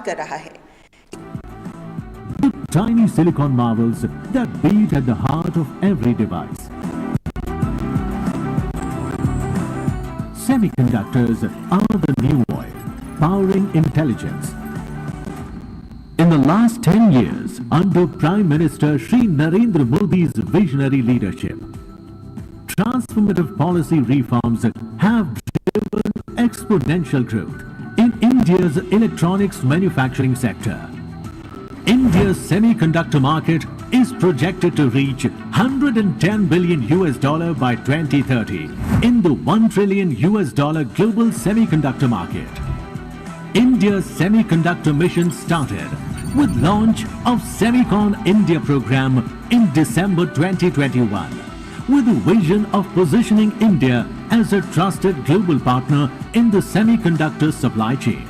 कर रहा है। Tiny silicon marvels that beat at the heart of every device. Semiconductors are the new oil, powering intelligence. In the last 10 years, under Prime Minister Shri Narendra Modi's visionary leadership, transformative policy reforms have driven exponential growth in India's electronics manufacturing sector. India's semiconductor market is projected to reach $110 billion by 2030 in the $1 trillion global semiconductor market. India's semiconductor mission started with launch of Semicon India program in December 2021 with a vision of positioning India as a trusted global partner in the semiconductor supply chain.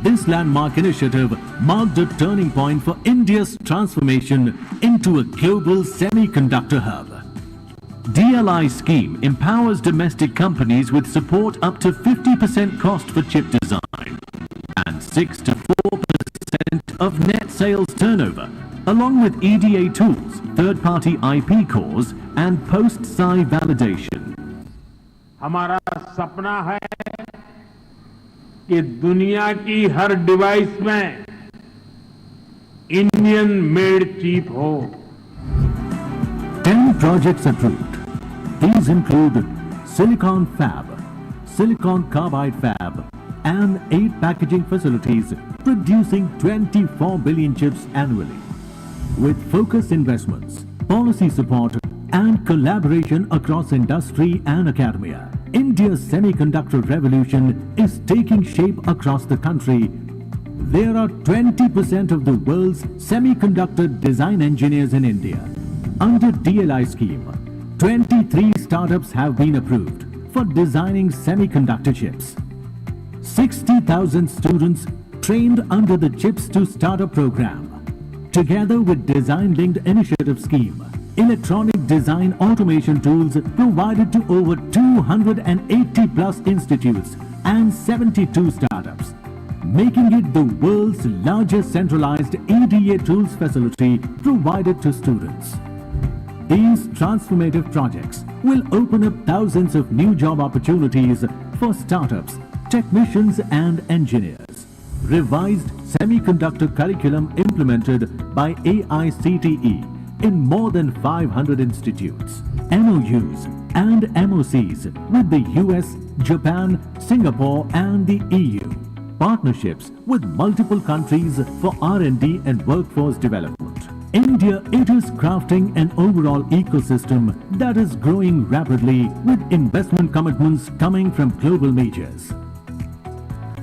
This landmark initiative marked a turning point for India's transformation into a global semiconductor hub. DLI scheme empowers domestic companies with support up to 50% cost for chip design and 6 to 4% of net sales turnover, along with EDA tools, third-party IP cores and post-SI validation. हमारा सपना है कि दुनिया की हर device में Indian made chip हो। 10 projects approved. These include Silicon Fab, Silicon Carbide Fab, and 8 packaging facilities producing 24 billion chips annually. With focused investments, policy support, and collaboration across industry and academia, India's semiconductor revolution is taking shape across the country. There are 20% of the world's semiconductor design engineers in India. Under DLI scheme, 23 startups have been approved for designing semiconductor chips. 60,000 students trained under the Chips to Startup program. Together with Design-Linked Initiative Scheme, electronic design automation tools provided to over 280 plus institutes and 72 startups, making it the world's largest centralized EDA tools facility provided to students. These transformative projects will open up thousands of new job opportunities for startups, technicians and engineers. Revised semiconductor curriculum implemented by AICTE in more than 500 institutes. MOUs and MOCs with the US, Japan, Singapore and the EU. Partnerships with multiple countries for R&D and workforce development. India, it is crafting an overall ecosystem that is growing rapidly with investment commitments coming from global majors.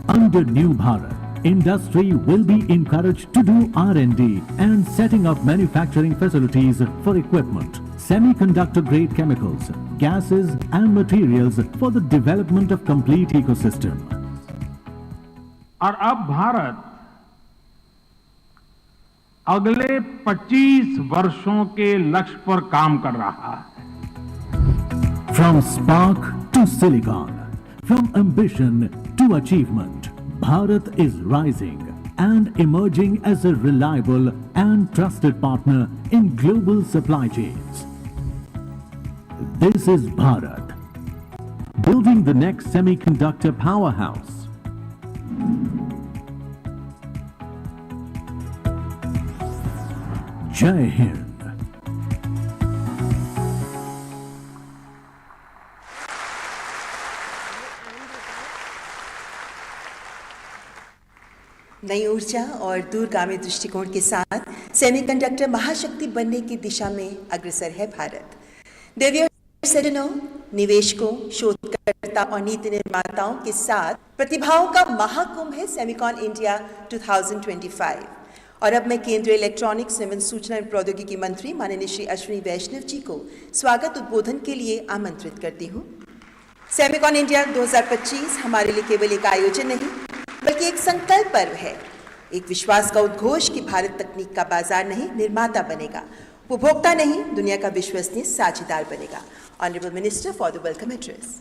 Under New Bharat, industry will be encouraged to do R&D and setting up manufacturing facilities for equipment, semiconductor-grade chemicals, gases and materials for the development of complete ecosystem. और अब भारत अगले 25 वर्षों के लक्ष्य पर काम कर रहा है। From spark to silicon, from ambition to achievement, Bharat is rising and emerging as a reliable and trusted partner in global supply chains. This is Bharat, building the next semiconductor powerhouse. Jai Hind. नई ऊर्जा और दूरगामी दृष्टिकोण के साथ semiconductor महाशक्ति बनने की दिशा में अग्रसर है भारत। देवियों, सज्जनों, निवेशकों, शोधकर्ता और नीति निर्माताओं के साथ प्रतिभाओं का महाकुंभ है सेमिकॉन इंडिया 2025। और अब मैं केंद्रीय इलेक्ट्रॉनिक्स एवं सूचना प्रौद्योगिकी मंत्री माननीय श्री अश्विनी वैष्णव जी को स्वागत उद्बोधन के लिए आमंत्रित करती हूँ। सेमिकॉन इंडिया 2025 हमारे लिए केवल एक आयोजन नहीं बल्कि एक संकल्प पर्व है, एक विश्वास का उद्घोष कि भारत तकनीक का बाजार नहीं निर्माता बनेगा, उपभोक्ता नहीं दुनिया का विश्वसनीय साझेदार बनेगा। Honourable minister for the welcome address.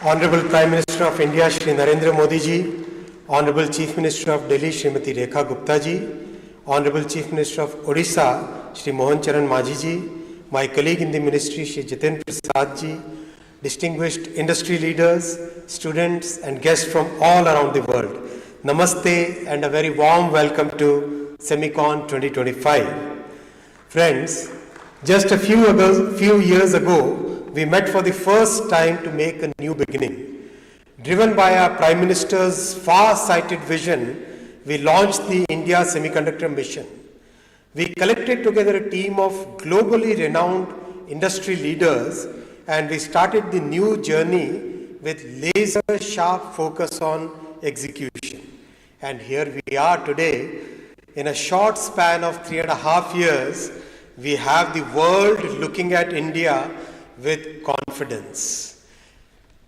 Honorable Prime Minister of India, Shri Narendra Modi ji, Honorable Chief Minister of Delhi, Srimati Rekha Gupta ji, Honorable Chief Minister of Odisha, Shri Mohan Charan Majhi ji, my colleague in the ministry, Shri Jiten Prasad ji, distinguished industry leaders, students and guests from all around the world. Namaste and a very warm welcome to Semicon 2025. Friends, just a few years ago, we met for the first time to make a new beginning. Driven by our Prime Minister's far-sighted vision, we launched the India Semiconductor Mission. We collected together a team of globally renowned industry leaders and we started the new journey with laser-sharp focus on execution. And here we are today. In a short span of 3.5 years, we have the world looking at India with confidence.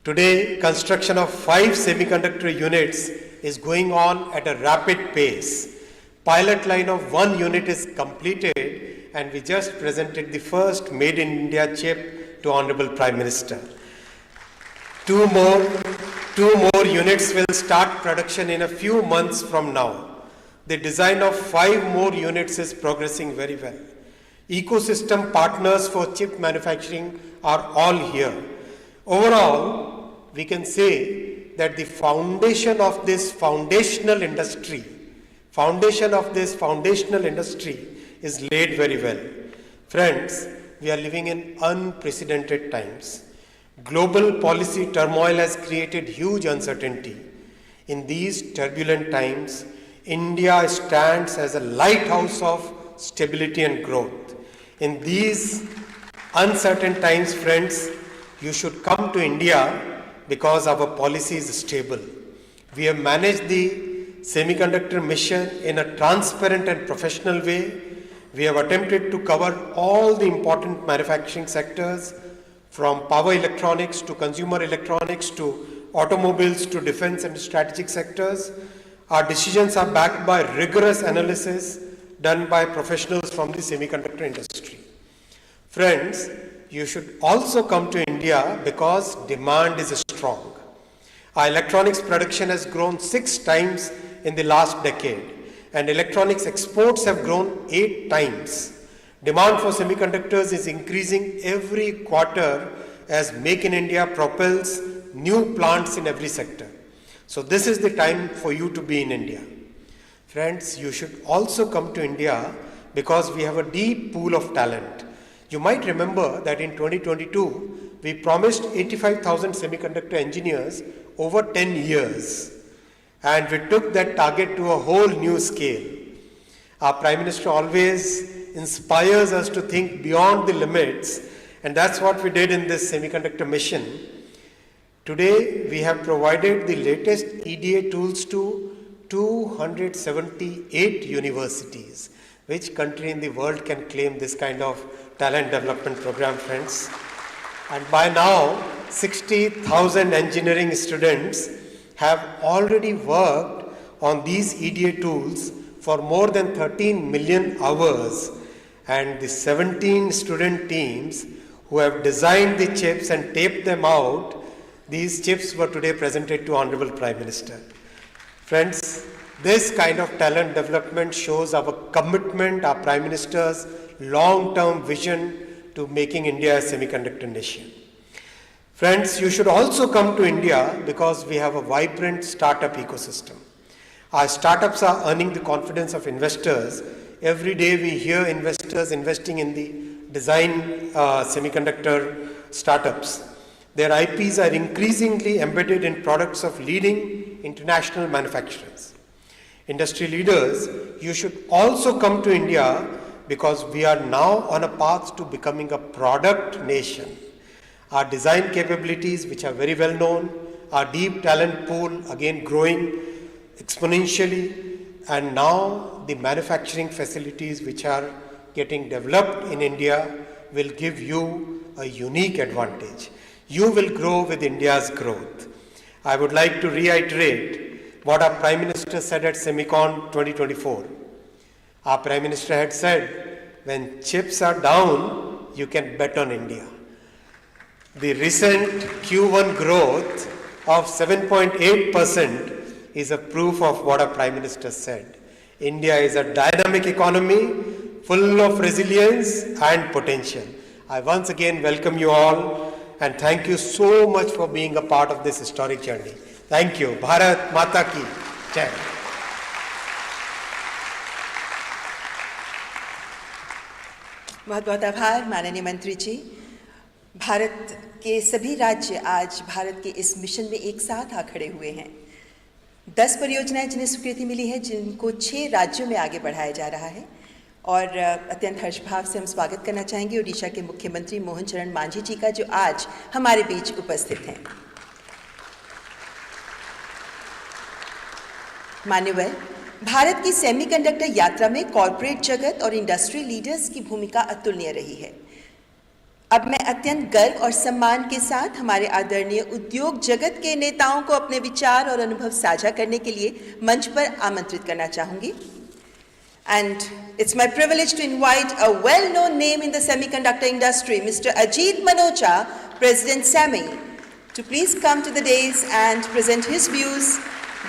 Today, construction of 5 semiconductor units is going on at a rapid pace. Pilot line of 1 unit is completed and we just presented the first Made in India chip to Honorable Prime Minister. Two more units will start production in a few months from now. The design of 5 more units is progressing very well. Ecosystem partners for chip manufacturing are all here. Overall, we can say that the foundation of this foundational industry is laid very well. Friends, we are living in unprecedented times. Global policy turmoil has created huge uncertainty. In these turbulent times, India stands as a lighthouse of stability and growth. In these uncertain times, friends, you should come to India because our policy is stable. We have managed the semiconductor mission in a transparent and professional way. We have attempted to cover all the important manufacturing sectors, from power electronics to consumer electronics to automobiles to defense and strategic sectors. Our decisions are backed by rigorous analysis done by professionals from the semiconductor industry. Friends, you should also come to India because demand is strong. Our electronics production has grown 6 times in the last decade, and electronics exports have grown 8 times. Demand for semiconductors is increasing every quarter as Make in India propels new plants in every sector. So this is the time for you to be in India. Friends, you should also come to India because we have a deep pool of talent. You might remember that in 2022, we promised 85,000 semiconductor engineers over 10 years. And we took that target to a whole new scale. Our Prime Minister always inspires us to think beyond the limits, and that's what we did in this semiconductor mission. Today, we have provided the latest EDA tools to 278 universities. Which country in the world can claim this kind of talent development program, friends? And by now, 60,000 engineering students have already worked on these EDA tools for more than 13 million hours. And the 17 student teams who have designed the chips and taped them out, these chips were today presented to Honorable Prime Minister. Friends, this kind of talent development shows our commitment, our Prime Minister's long-term vision to making India a semiconductor nation. Friends, you should also come to India because we have a vibrant startup ecosystem. Our startups are earning the confidence of investors. Every day we hear investors investing in the design semiconductor startups. Their IPs are increasingly embedded in products of leading international manufacturers. Industry leaders, you should also come to India because we are now on a path to becoming a product nation. Our design capabilities, which are very well known, our deep talent pool, again growing exponentially, and now the manufacturing facilities which are getting developed in India will give you a unique advantage. You will grow with India's growth. I would like to reiterate what our Prime Minister said at Semicon 2024. Our Prime Minister had said, when chips are down, you can bet on India. The recent Q1 growth of 7.8% is a proof of what our Prime Minister said. India is a dynamic economy full of resilience and potential. I once again welcome you all and thank you so much for being a part of this historic journey. Thank you. Bharat Mata Ki Jai. बहुत बहुत आभार माननीय मंत्री जी। भारत के सभी राज्य आज भारत के इस मिशन में एक साथ आ खड़े हुए हैं। 10 परियोजनाएं जिन्हें स्वीकृति मिली है, जिनको 6 राज्यों में आगे बढ़ाया जा रहा है और अत्यंत हर्षभाव से हम स्वागत करना चाहेंगे ओडिशा के मुख्यमंत्री मोहन चरण मांझी जी का, जो आज हमारे बीच उपस्थित हैं। मान्यवर, भारत की सेमीकंडक्टर यात्रा में कॉरपोरेट जगत और इंडस्ट्री लीडर्स की भूमिका अतुलनीय रही है। अब मैं अत्यंत गर्व और सम्मान के साथ हमारे आदरणीय उद्योग जगत के नेताओं को अपने विचार और अनुभव साझा करने के लिए मंच पर आमंत्रित करना चाहूंगी। And it's my privilege to invite a well-known name in the semiconductor industry, Mr. Ajit Manocha, President SEMI, to please come to the dais and present his views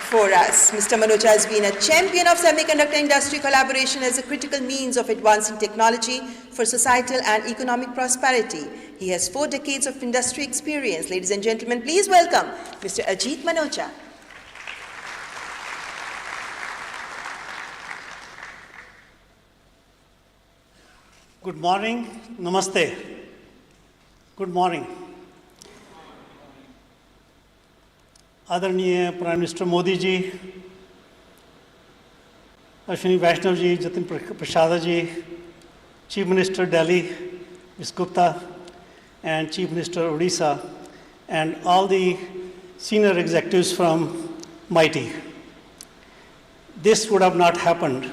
for us. Mr. Manocha has been a champion of semiconductor industry collaboration as a critical means of advancing technology for societal and economic prosperity. He has 4 decades of industry experience. Ladies and gentlemen, please welcome Mr. Ajit Manocha. Good morning, namaste. Good morning. आदरणीय prime minister Modi ji, Ashwini Vaishnaw ji, Jitin Prasada ji, chief minister Delhi, Ms. Gupta, and Chief Minister Odisha, and all the senior executives from MITI. This would have not happened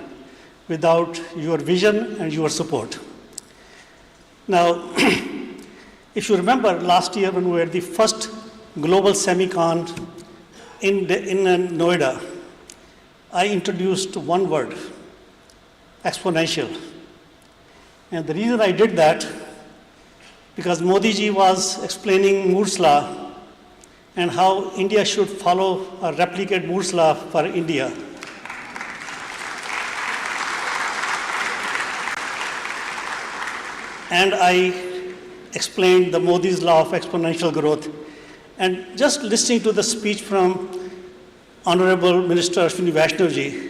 without your vision and your support. Now, if you remember last year when we were the first global Semicon in Noida, I introduced one word, exponential. And the reason I did that, because Modi ji was explaining Moore's law and how India should follow or replicate Moore's law for India. And I explained the Modi's law of exponential growth. And just listening to the speech from Honorable Minister Ashwini Vaishnav ji,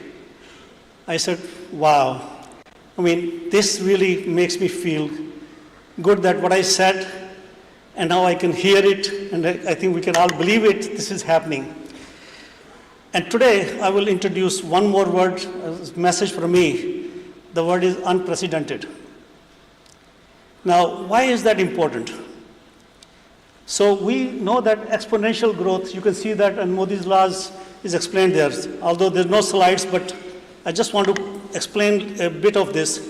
I said, wow. I mean, this really makes me feel good that what I said, and now I can hear it, and I think we can all believe it, this is happening. And today, I will introduce one more word, a message from me. The word is unprecedented. Now, why is that important? So we know that exponential growth, you can see that in Modi's laws is explained there, although there's no slides, but I just want to explain a bit of this.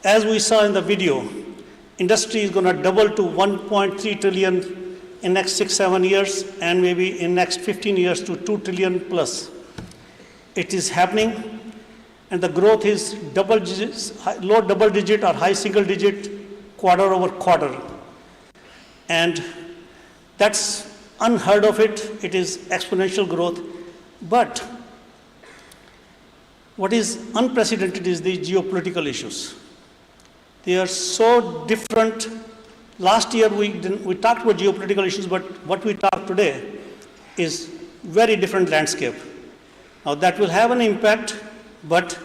As we saw in the video, industry is going to double to 1.3 trillion in next 6-7 years, and maybe in next 15 years to 2 trillion plus. It is happening, and the growth is double digits, low double digit or high single digit, quarter over quarter. And that's unheard of it. It is exponential growth. But what is unprecedented is the geopolitical issues. They are so different. Last year we talked about geopolitical issues, but what we talk today is very different landscape. Now that will have an impact, but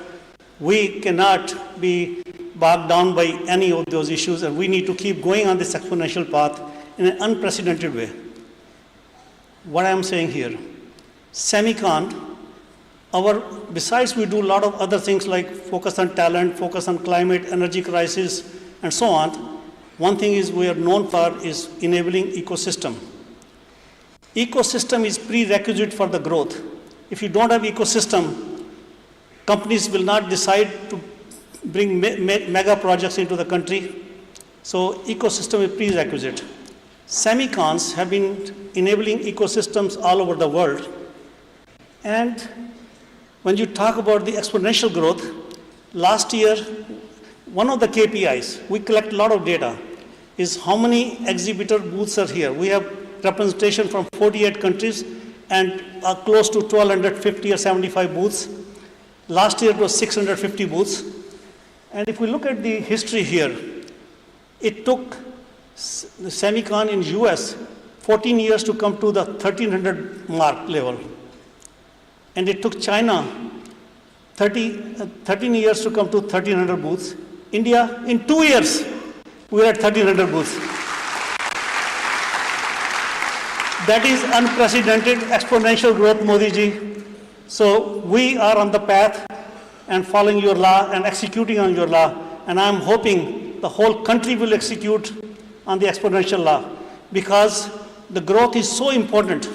we cannot be bogged down by any of those issues, and we need to keep going on this exponential path in an unprecedented way. What I am saying here, Semicon, besides we do a lot of other things like focus on talent, focus on climate, energy crisis, and so on, one thing is we are known for is enabling ecosystem. Ecosystem is prerequisite for the growth. If you don't have ecosystem, companies will not decide to bring mega projects into the country. So ecosystem is prerequisite. Semicons have been enabling ecosystems all over the world. And when you talk about the exponential growth, last year, one of the KPIs, we collect a lot of data. is how many exhibitor booths are here. We have representation from 48 countries and are close to 1,250 or 75 booths. Last year it was 650 booths. And if we look at the history here, it took the Semicon in US 14 years to come to the 1,300 mark level. And it took China 13 years to come to 1,300 booths. India, in 2 years, we are at 1,300 booths. That is unprecedented exponential growth, Modi ji. So we are on the path and following your law and executing on your law. And I'm hoping the whole country will execute on the exponential law, because the growth is so important.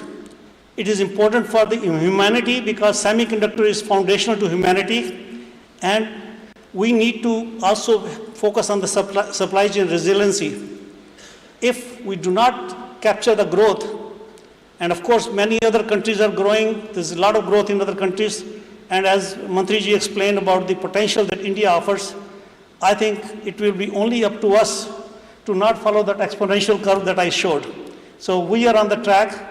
It is important for the humanity because semiconductor is foundational to humanity, and we need to also focus on the supply chain resiliency. If we do not capture the growth, and of course many other countries are growing, there's a lot of growth in other countries, and as Mantriji explained about the potential that India offers, I think it will be only up to us to not follow that exponential curve that I showed. So we are on the track,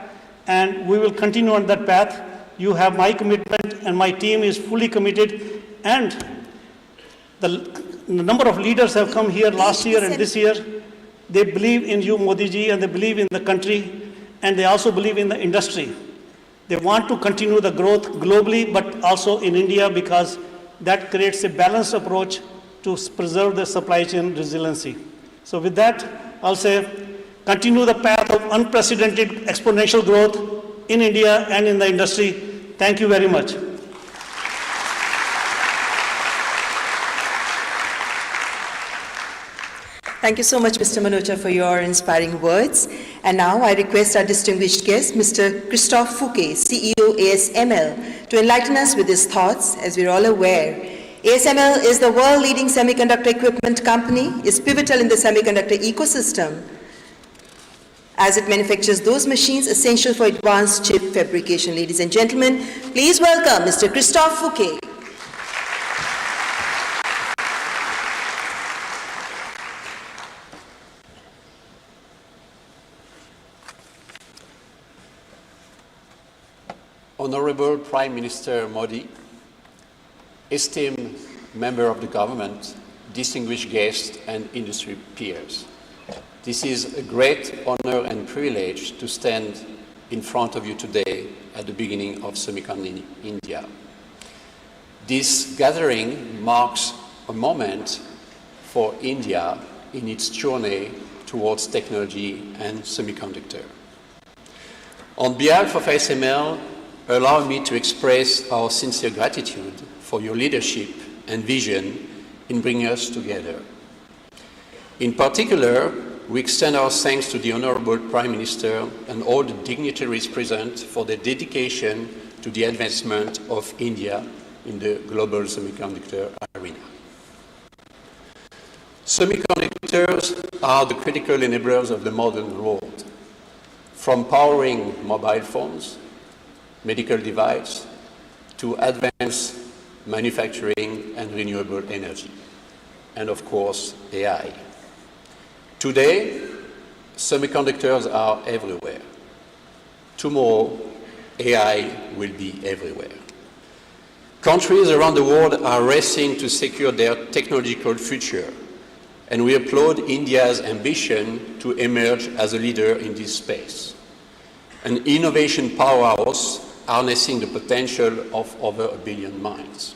and we will continue on that path. You have my commitment, and my team is fully committed. And the number of leaders have come here last year and this year. They believe in you, Modi ji, and they believe in the country, and they also believe in the industry. They want to continue the growth globally, but also in India, because that creates a balanced approach to preserve the supply chain resiliency. So with that, I'll say, continue the path of unprecedented exponential growth in India and in the industry. Thank you very much. Thank you so much, Mr. Manocha, for your inspiring words. And now I request our distinguished guest, Mr. Christophe Fouquet, CEO ASML, to enlighten us with his thoughts. As we're all aware, ASML is the world-leading semiconductor equipment company, is pivotal in the semiconductor ecosystem, as it manufactures those machines essential for advanced chip fabrication. Ladies and gentlemen, please welcome Mr. Christophe Fouquet. Honorable Prime Minister Modi, esteemed member of the government, distinguished guests and industry peers. This is a great honor and privilege to stand in front of you today at the beginning of Semicon in India. This gathering marks a moment for India in its journey towards technology and semiconductor. On behalf of ASML, allow me to express our sincere gratitude for your leadership and vision in bringing us together. In particular, we extend our thanks to the Honorable Prime Minister and all the dignitaries present for their dedication to the advancement of India in the global semiconductor arena. Semiconductors are the critical enablers of the modern world, from powering mobile phones, medical devices, to advanced manufacturing and renewable energy, and of course, AI. Today, semiconductors are everywhere. Tomorrow, AI will be everywhere. Countries around the world are racing to secure their technological future, and we applaud India's ambition to emerge as a leader in this space, an innovation powerhouse harnessing the potential of over 1 billion minds.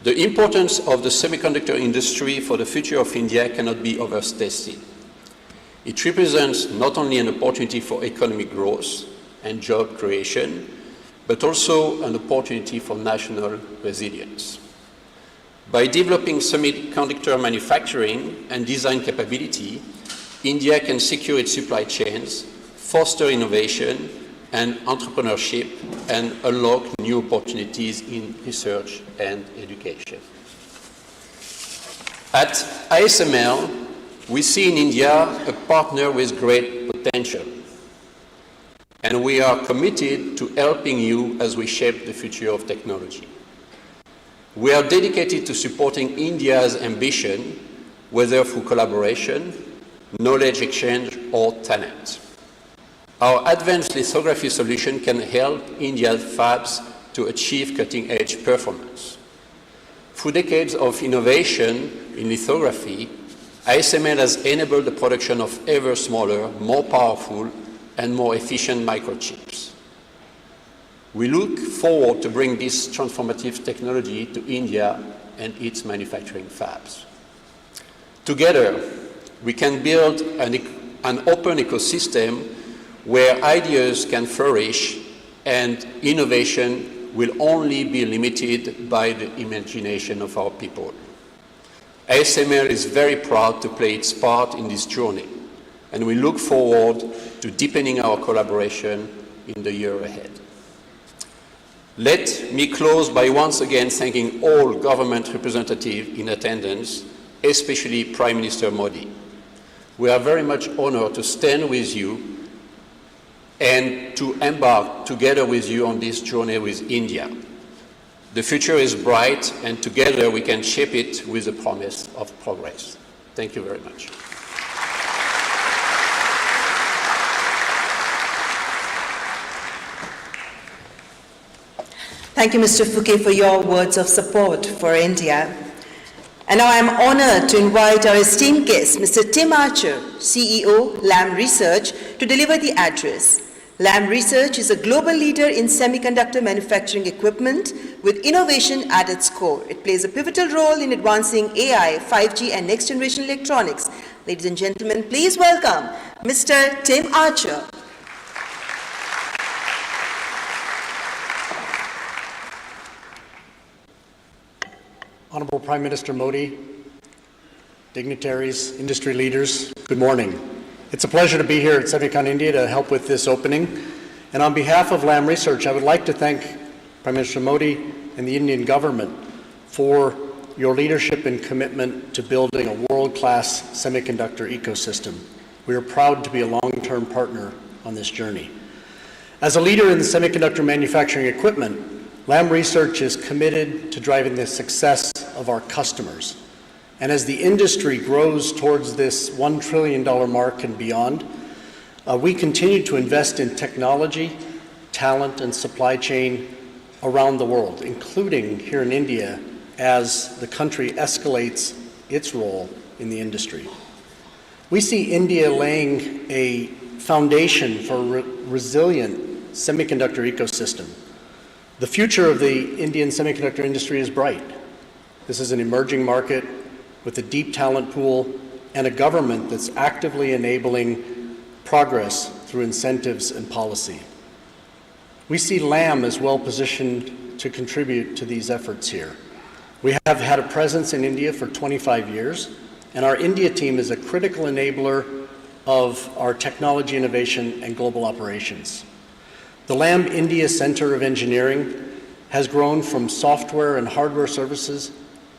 The importance of the semiconductor industry for the future of India cannot be overstated. It represents not only an opportunity for economic growth and job creation, but also an opportunity for national resilience. By developing semiconductor manufacturing and design capability, India can secure its supply chains, foster innovation and entrepreneurship, and unlock new opportunities in research and education. At ASML, we see in India a partner with great potential, and we are committed to helping you as we shape the future of technology. We are dedicated to supporting India's ambition, whether through collaboration knowledge exchange, or talent. Our advanced lithography solution can help India's fabs to achieve cutting-edge performance. Through decades of innovation in lithography, ASML has enabled the production of ever smaller, more powerful, and more efficient microchips. We look forward to bring this transformative technology to India and its manufacturing fabs. Together, we can build an open ecosystem where ideas can flourish and innovation will only be limited by the imagination of our people. ASML is very proud to play its part in this journey, and we look forward to deepening our collaboration in the year ahead. Let me close by once again thanking all government representatives in attendance, especially Prime Minister Modi. We are very much honored to stand with you and to embark together with you on this journey with India. The future is bright, and together we can shape it with the promise of progress. Thank you very much. Thank you, Mr. Fouquet, for your words of support for India. And now I am honored to invite our esteemed guest, Mr. Tim Archer, CEO, Lam Research, to deliver the address. Lam Research is a global leader in semiconductor manufacturing equipment with innovation at its core. It plays a pivotal role in advancing AI, 5G, and next-generation electronics. Ladies and gentlemen, please welcome Mr. Tim Archer. Honorable Prime Minister Modi, dignitaries, industry leaders, good morning. It's a pleasure to be here at Semicon India to help with this opening. And on behalf of Lam Research, I would like to thank Prime Minister Modi and the Indian government for your leadership and commitment to building a world-class semiconductor ecosystem. We are proud to be a long-term partner on this journey. As a leader in the semiconductor manufacturing equipment, Lam Research is committed to driving the success of our customers. And as the industry grows towards this $1 trillion mark and beyond, we continue to invest in technology, talent, and supply chain around the world, including here in India, as the country escalates its role in the industry. We see India laying a foundation for a resilient semiconductor ecosystem. The future of the Indian semiconductor industry is bright. This is an emerging market with a deep talent pool and a government that's actively enabling progress through incentives and policy. We see Lam as well positioned to contribute to these efforts here. We have had a presence in India for 25 years, and our India team is a critical enabler of our technology innovation and global operations. The Lam India Center of Engineering has grown from software and hardware services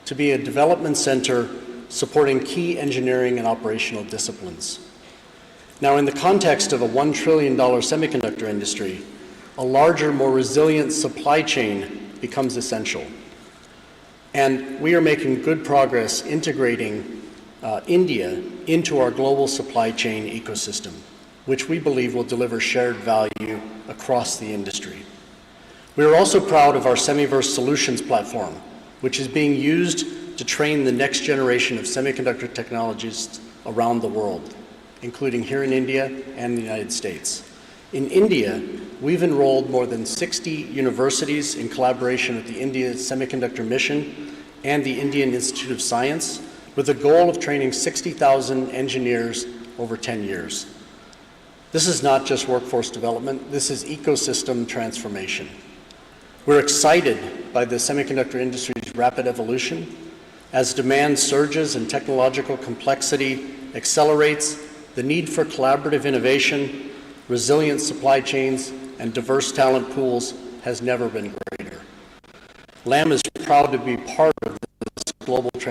to be a development center supporting key engineering and operational disciplines. Now, in the context of a $1 trillion semiconductor industry, a larger, more resilient supply chain becomes essential. And we are making good progress integrating India into our global supply chain ecosystem, which we believe will deliver shared value across the industry. We are also proud of our Semiverse Solutions platform, which is being used to train the next generation of semiconductor technologists around the world, including here in India and the United States. In India, we've enrolled more than 60 universities in collaboration with the India Semiconductor Mission and the Indian Institute of Science, with the goal of training 60,000 engineers over 10 years. This is not just workforce development, this is ecosystem transformation. We're excited by the semiconductor industry's rapid evolution. As demand surges and technological complexity accelerates, the need for collaborative innovation, resilient supply chains, and diverse talent pools has never been greater. Lam is proud to be part of this global